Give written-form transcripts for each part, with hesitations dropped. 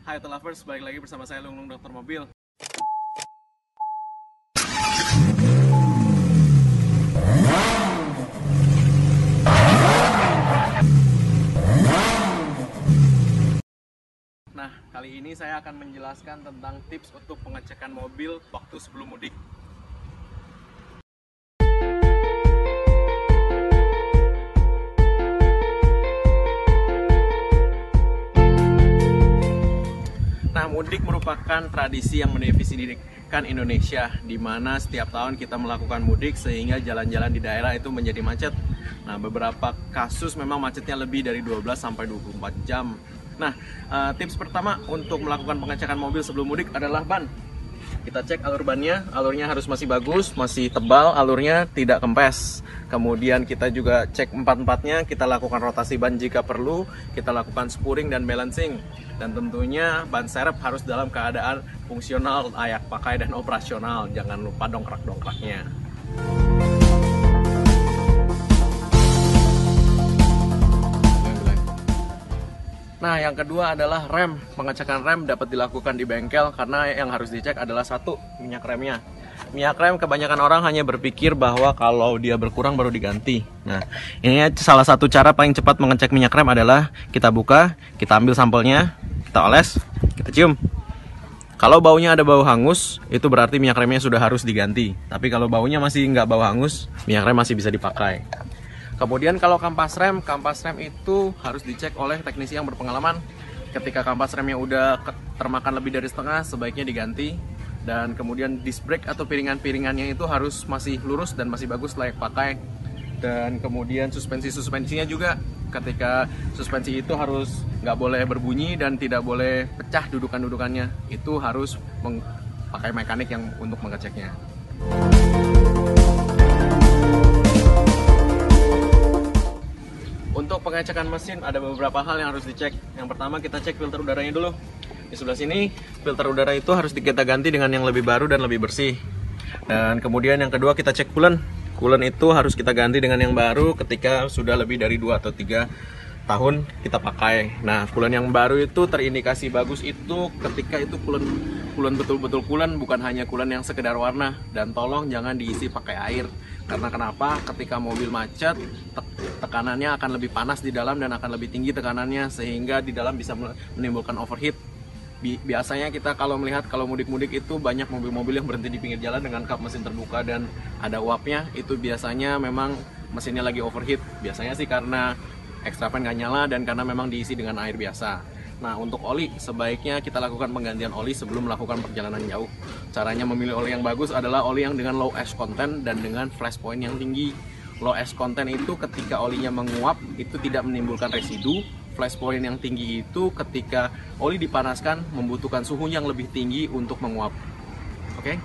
Hai Auto Lovers, balik lagi bersama saya Lunglung Dokter Mobil. Nah, kali ini saya akan menjelaskan tentang tips untuk pengecekan mobil waktu sebelum mudik. Nah, mudik merupakan tradisi yang mendefinisikan Indonesia, di mana setiap tahun kita melakukan mudik sehingga jalan-jalan di daerah itu menjadi macet. Nah, beberapa kasus memang macetnya lebih dari 12 sampai 24 jam. Nah, tips pertama untuk melakukan pengecekan mobil sebelum mudik adalah ban. Kita cek alur bannya, alurnya harus masih bagus, masih tebal, alurnya tidak kempes. Kemudian kita juga cek empat-empatnya, kita lakukan rotasi ban jika perlu, kita lakukan spuring dan balancing. Dan tentunya ban serep harus dalam keadaan fungsional, layak pakai dan operasional. Jangan lupa dongkrak-dongkraknya. Nah, yang kedua adalah rem. Pengecekan rem dapat dilakukan di bengkel karena yang harus dicek adalah satu, minyak remnya. Minyak rem kebanyakan orang hanya berpikir bahwa kalau dia berkurang baru diganti. Nah, ini salah satu cara paling cepat mengecek minyak rem adalah kita buka, kita ambil sampelnya, kita oles, kita cium. Kalau baunya ada bau hangus, itu berarti minyak remnya sudah harus diganti. Tapi kalau baunya masih nggak bau hangus, minyak rem masih bisa dipakai. Kemudian kalau kampas rem itu harus dicek oleh teknisi yang berpengalaman. Ketika kampas remnya udah termakan lebih dari setengah, sebaiknya diganti. Dan kemudian disc brake atau piringan-piringannya itu harus masih lurus dan masih bagus, layak pakai. Dan kemudian suspensinya juga, ketika suspensi itu harus nggak boleh berbunyi dan tidak boleh pecah dudukan-dudukannya. Itu harus pakai mekanik yang untuk mengeceknya. Untuk pengecekan mesin ada beberapa hal yang harus dicek. Yang pertama kita cek filter udaranya dulu. Di sebelah sini filter udara itu harus kita ganti dengan yang lebih baru dan lebih bersih. Dan kemudian yang kedua kita cek coolant. Coolant itu harus kita ganti dengan yang baru ketika sudah lebih dari 2 atau 3 tahun kita pakai. Nah, coolant yang baru itu terindikasi bagus itu ketika itu coolant betul-betul coolant, bukan hanya coolant yang sekedar warna. Dan tolong jangan diisi pakai air. Karena kenapa? Ketika mobil macet, tekanannya akan lebih panas di dalam dan akan lebih tinggi tekanannya, sehingga di dalam bisa menimbulkan overheat. Biasanya kita kalau melihat kalau mudik-mudik itu banyak mobil-mobil yang berhenti di pinggir jalan dengan kap mesin terbuka dan ada uapnya. Itu biasanya memang mesinnya lagi overheat. Biasanya sih karena extra fan nggak nyala dan karena memang diisi dengan air biasa. Nah, untuk oli sebaiknya kita lakukan penggantian oli sebelum melakukan perjalanan jauh. Caranya memilih oli yang bagus adalah oli yang dengan low ash content dan dengan flash point yang tinggi. Low ash content itu ketika olinya menguap itu tidak menimbulkan residu. Flash point yang tinggi itu ketika oli dipanaskan membutuhkan suhu yang lebih tinggi untuk menguap. Oke?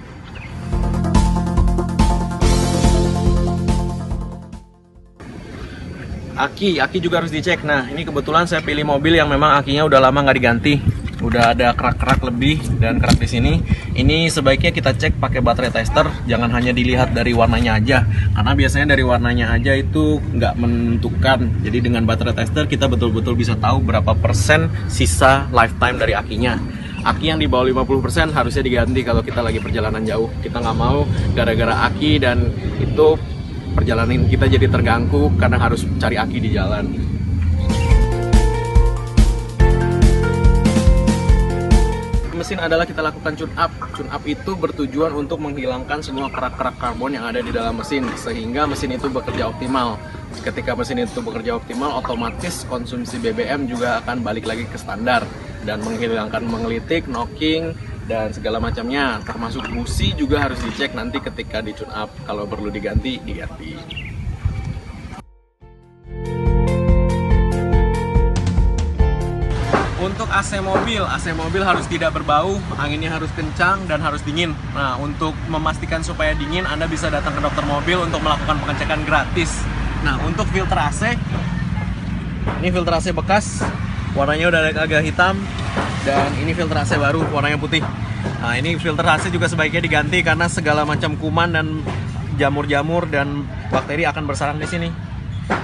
Aki juga harus dicek. Nah, ini kebetulan saya pilih mobil yang memang akinya udah lama nggak diganti, udah ada kerak-kerak lebih dan kerak di sini. Ini sebaiknya kita cek pakai baterai tester, jangan hanya dilihat dari warnanya aja, karena biasanya dari warnanya aja itu nggak menentukan. Jadi dengan baterai tester kita betul-betul bisa tahu berapa persen sisa lifetime dari akinya. Aki yang di bawah 50% harusnya diganti kalau kita lagi perjalanan jauh. Kita nggak mau gara-gara aki dan itu perjalanan kita jadi terganggu karena harus cari aki di jalan. Mesin adalah kita lakukan tune up. Tune up itu bertujuan untuk menghilangkan semua kerak-kerak karbon yang ada di dalam mesin sehingga mesin itu bekerja optimal. Ketika mesin itu bekerja optimal, otomatis konsumsi BBM juga akan balik lagi ke standar dan menghilangkan mengelitik, knocking, dan segala macamnya, termasuk busi juga harus dicek nanti ketika di tune up. Kalau perlu diganti. Untuk AC mobil harus tidak berbau, anginnya harus kencang dan harus dingin. Nah, untuk memastikan supaya dingin, Anda bisa datang ke dokter mobil untuk melakukan pengecekan gratis. Nah, untuk filter AC, ini filter AC bekas, warnanya udah agak hitam. Dan ini filter AC baru, warnanya putih. Nah, ini filter AC juga sebaiknya diganti karena segala macam kuman dan jamur-jamur dan bakteri akan bersarang di sini.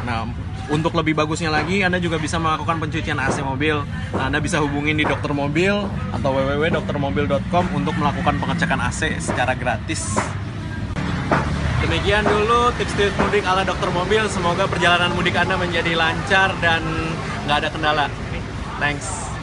Nah, Untuk lebih bagusnya lagi, Anda juga bisa melakukan pencucian AC mobil. Nah, Anda bisa hubungin di dokter mobil atau www.doktermobil.com untuk melakukan pengecekan AC secara gratis. Demikian dulu tips-tips mudik ala dokter mobil. Semoga perjalanan mudik Anda menjadi lancar dan nggak ada kendala. Thanks.